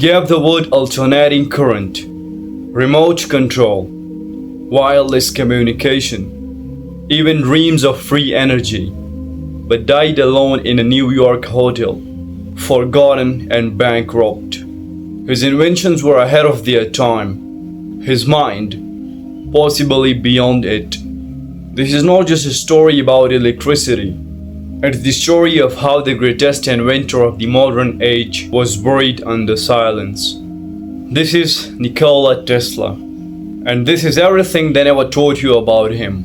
gave the world alternating current, remote control, wireless communication, even dreams of free energy, but died alone in a New York hotel, forgotten and bankrupt. His inventions were ahead of their time, his mind, possibly beyond it. This is not just a story about electricity. It's the story of how the greatest inventor of the modern age was buried under silence. This is Nikola Tesla, and this is everything they never told you about him.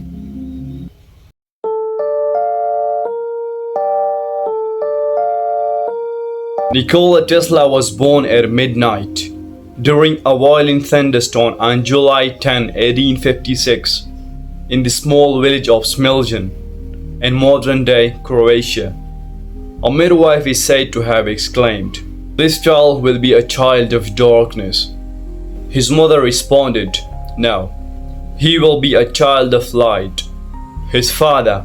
Nikola Tesla was born at midnight during a violent thunderstorm on July 10, 1856, in the small village of Smiljan in modern-day Croatia. A midwife is said to have exclaimed, "This child will be a child of darkness." His mother responded, "No, he will be a child of light." His father,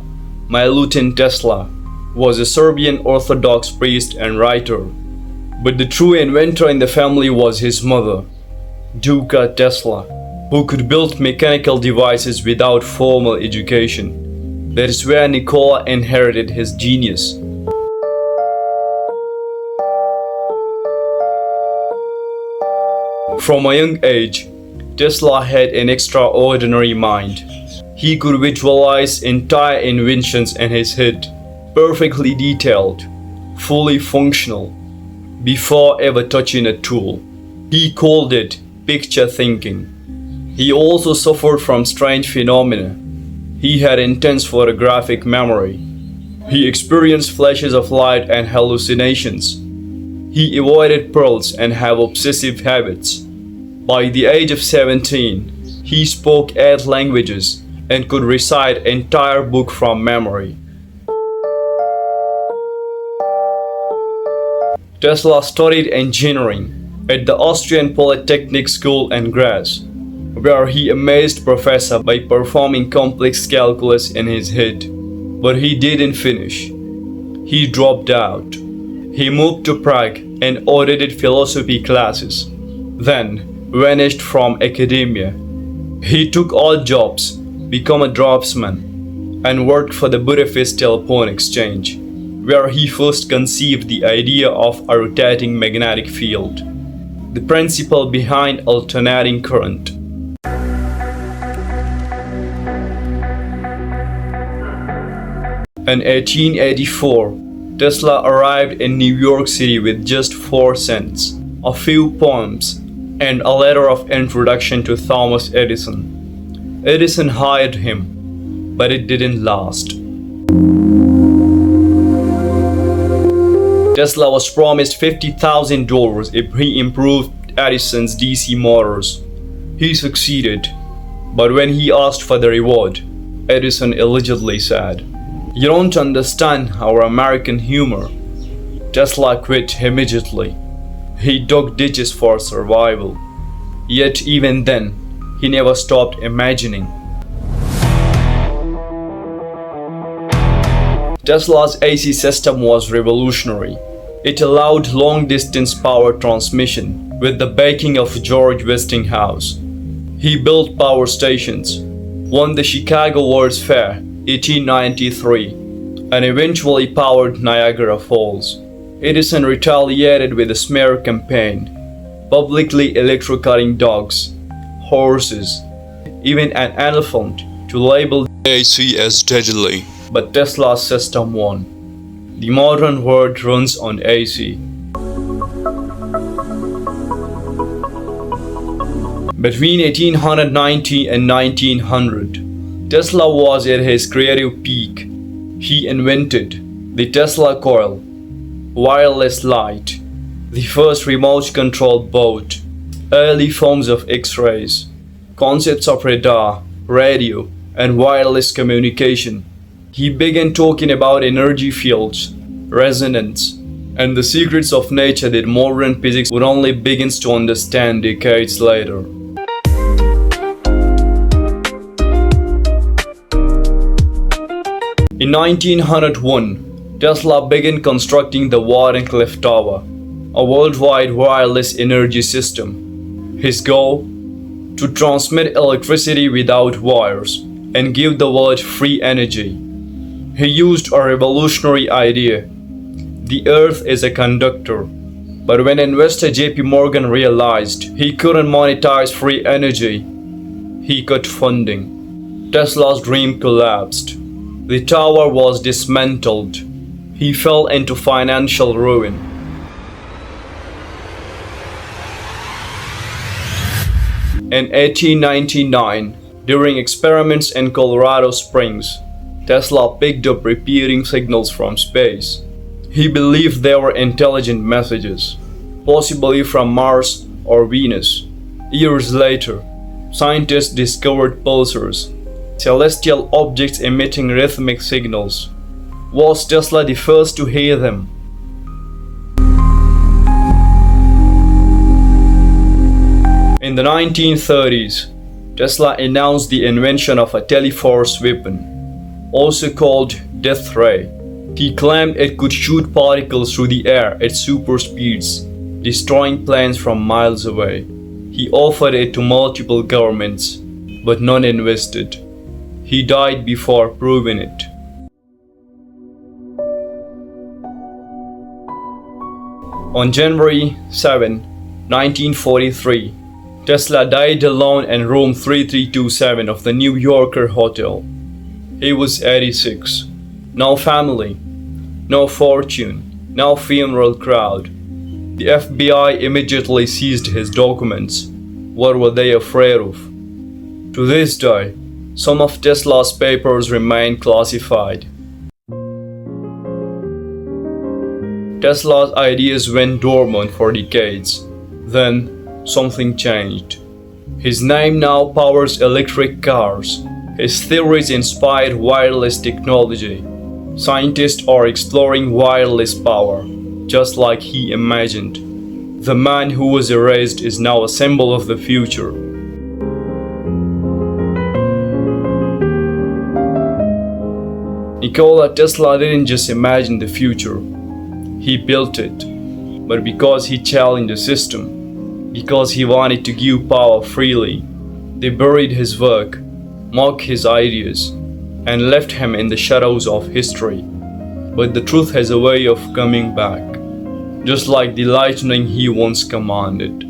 Milutin Tesla, was a Serbian Orthodox priest and writer, but the true inventor in the family was his mother, Duka Tesla, who could build mechanical devices without formal education. That is where Nikola inherited his genius. From a young age, Tesla had an extraordinary mind. He could visualize entire inventions in his head, perfectly detailed, fully functional, before ever touching a tool. He called it picture thinking. He also suffered from strange phenomena. He had intense photographic memory. He experienced flashes of light and hallucinations. He avoided pearls and had obsessive habits. By the age of 17, he spoke 8 languages and could recite entire book from memory. Tesla studied engineering at the Austrian Polytechnic School in Graz, where he amazed professor by performing complex calculus in his head. But he didn't finish. He dropped out. He moved to Prague and audited philosophy classes, then vanished from academia. He took odd jobs, became a draftsman, and worked for the Budapest Telephone Exchange, where he first conceived the idea of a rotating magnetic field, the principle behind alternating current. In 1884, Tesla arrived in New York City with just 4 cents, a few poems, and a letter of introduction to Thomas Edison. Edison hired him, but it didn't last. Tesla was promised $50,000 if he improved Edison's DC motors. He succeeded, but when he asked for the reward, Edison allegedly said, "You don't understand our American humor." Tesla quit immediately. He dug ditches for survival. Yet even then, he never stopped imagining. Tesla's AC system was revolutionary. It allowed long-distance power transmission with the backing of George Westinghouse. He built power stations, won the Chicago World's Fair 1893, and eventually powered Niagara Falls. Edison retaliated with a smear campaign, publicly electrocuting dogs, horses, even an elephant to label AC as deadly. But Tesla's system won. The modern world runs on AC. Between 1890 and 1900, Tesla was at his creative peak. He invented the Tesla coil, wireless light, the first remote-controlled boat, early forms of X-rays, concepts of radar, radio, and wireless communication. He began talking about energy fields, resonance, and the secrets of nature that modern physics would only begin to understand decades later. In 1901, Tesla began constructing the Wardenclyffe Tower, a worldwide wireless energy system. His goal? To transmit electricity without wires and give the world free energy. He used a revolutionary idea. The earth is a conductor. But when investor JP Morgan realized he couldn't monetize free energy, he cut funding. Tesla's dream collapsed. The tower was dismantled. He fell into financial ruin. In 1899, during experiments in Colorado Springs, Tesla picked up repeating signals from space. He believed they were intelligent messages, possibly from Mars or Venus. Years later, scientists discovered pulsars, celestial objects emitting rhythmic signals. Was Tesla the first to hear them? In the 1930s, Tesla announced the invention of a teleforce weapon, also called death ray. He claimed it could shoot particles through the air at super speeds, destroying planes from miles away. He offered it to multiple governments, but none invested. He died before proving it. On January 7, 1943, Tesla died alone in room 3327 of the New Yorker Hotel. He was 86. No family, no fortune, no funeral crowd. The FBI immediately seized his documents. What were they afraid of? To this day, some of Tesla's papers remain classified. Tesla's ideas went dormant for decades. Then, something changed. His name now powers electric cars. His theories inspired wireless technology. Scientists are exploring wireless power, just like he imagined. The man who was erased is now a symbol of the future. Nikola Tesla didn't just imagine the future, he built it. But because he challenged the system, because he wanted to give power freely, they buried his work, mocked his ideas, and left him in the shadows of history. But the truth has a way of coming back, just like the lightning he once commanded.